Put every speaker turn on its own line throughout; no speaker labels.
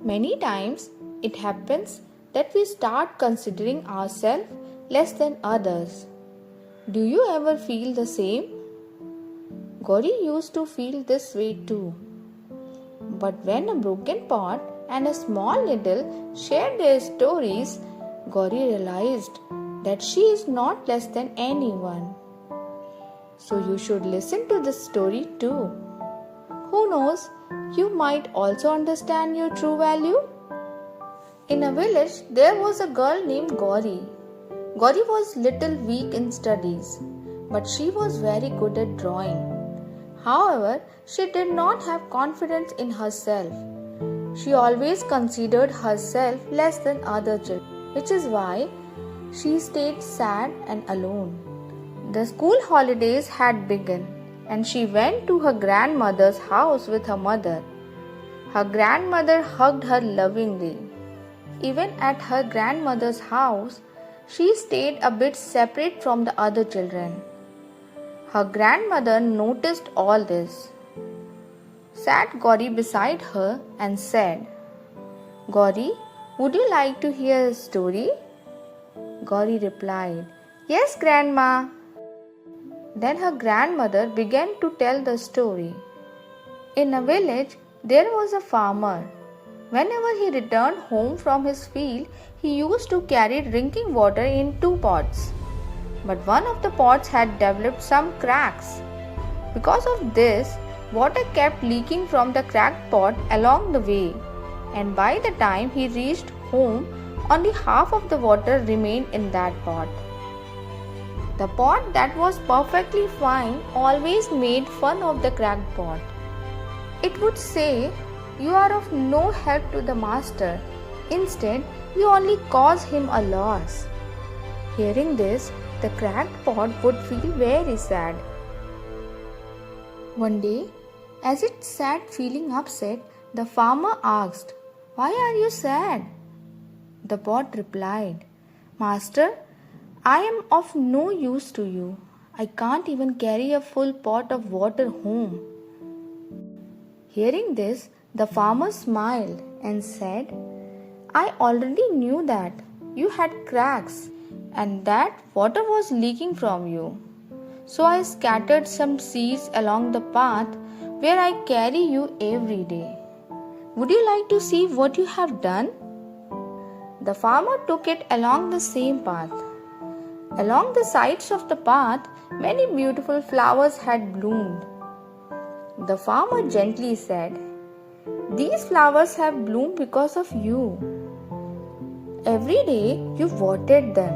Many times it happens that we start considering ourselves less than others. Do you ever feel the same? Gauri used to feel this way too. But when a broken pot and a small needle shared their stories, Gauri realized that she is not less than anyone. So you should listen to this story too. Who knows, you might also understand your true value. In a village, there was a girl named Gauri. Gauri was little weak in studies, but she was very good at drawing. However, she did not have confidence in herself. She always considered herself less than other children, which is why she stayed sad and alone. The school holidays had begun, and she went to her grandmother's house with her mother. Her grandmother hugged her lovingly. Even at her grandmother's house, she stayed a bit separate from the other children. Her grandmother noticed all this, sat Gauri beside her and said, "Gauri, would you like to hear a story?" Gauri replied, "Yes, Grandma." Then her grandmother began to tell the story. In a village, there was a farmer. Whenever he returned home from his field, he used to carry drinking water in 2 pots. But one of the pots had developed some cracks. Because of this, water kept leaking from the cracked pot along the way, and by the time he reached home, only half of the water remained in that pot. The pot that was perfectly fine always made fun of the cracked pot. It would say, "You are of no help to the master. Instead, you only cause him a loss." Hearing this, the cracked pot would feel very sad. One day, as it sat feeling upset, the farmer asked, "Why are you sad?" The pot replied, "Master, I am of no use to you. I can't even carry a full pot of water home." Hearing this, the farmer smiled and said, "I already knew that you had cracks and that water was leaking from you. So I scattered some seeds along the path where I carry you every day. Would you like to see what you have done?" The farmer took it along the same path. Along the sides of the path, many beautiful flowers had bloomed. The farmer gently said, "These flowers have bloomed because of you. Every day you watered them,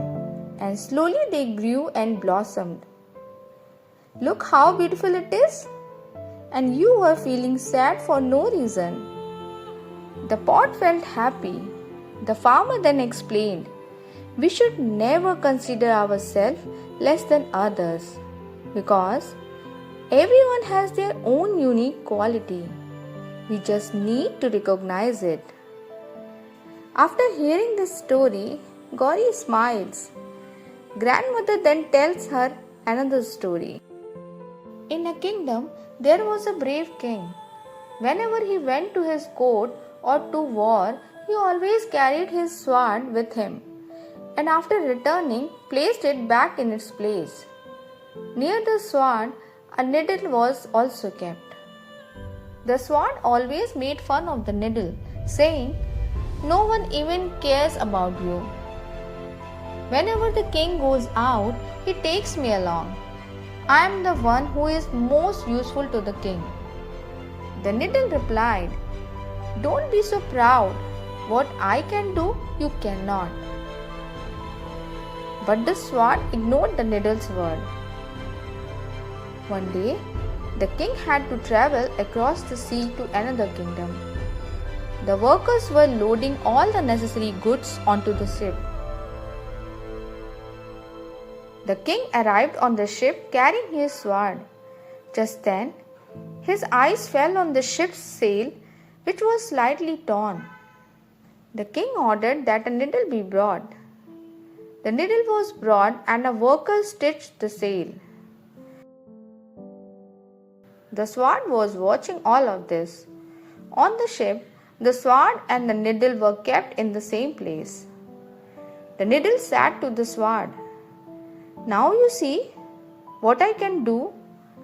and slowly they grew and blossomed. Look how beautiful it is, and you were feeling sad for no reason." The pot felt happy. The farmer then explained, "We should never consider ourselves less than others, because everyone has their own unique quality. We just need to recognize it." After hearing this story, Gauri smiles. Grandmother then tells her another story. In a kingdom, there was a brave king. Whenever he went to his court or to war, he always carried his sword with him, and after returning, placed it back in its place. Near the sword, a needle was also kept. The sword always made fun of the needle, saying, "No one even cares about you. Whenever the king goes out, he takes me along. I am the one who is most useful to the king." The needle replied, "Don't be so proud. What I can do, you cannot." But the sword ignored the needle's word. One day, the king had to travel across the sea to another kingdom. The workers were loading all the necessary goods onto the ship. The king arrived on the ship carrying his sword. Just then, his eyes fell on the ship's sail, which was slightly torn. The king ordered that a needle be brought. The needle was brought and a worker stitched the sail. The sword was watching all of this. On the ship, The sword and the needle were kept in the same place. The needle said to the sword, "Now you see what I can do,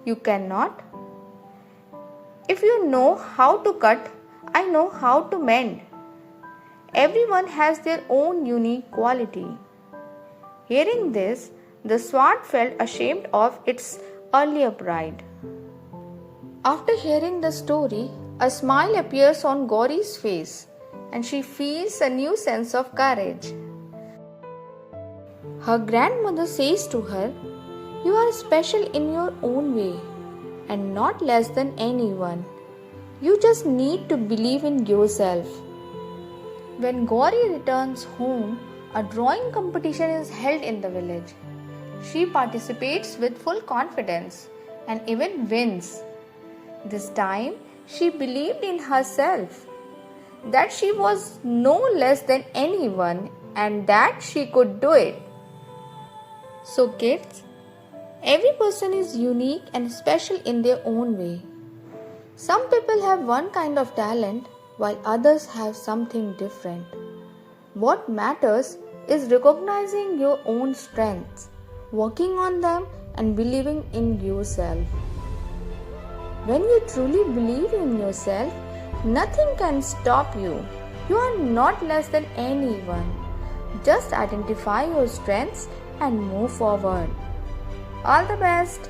you cannot. If you know how to cut, I know how to mend. Everyone has their own unique quality." Hearing this, the sword felt ashamed of its earlier pride. After hearing the story, a smile appears on Gauri's face and she feels a new sense of courage. Her grandmother says to her, "You are special in your own way and not less than anyone. You just need to believe in yourself." When Gauri returns home, a drawing competition is held in the village. She participates with full confidence and even wins. This time, she believed in herself, that she was no less than anyone and that she could do it. So kids, every person is unique and special in their own way. Some people have one kind of talent while others have something different. What matters is recognizing your own strengths, working on them and believing in yourself. When you truly believe in yourself, nothing can stop you. You are not less than anyone. Just identify your strengths and move forward. All the best.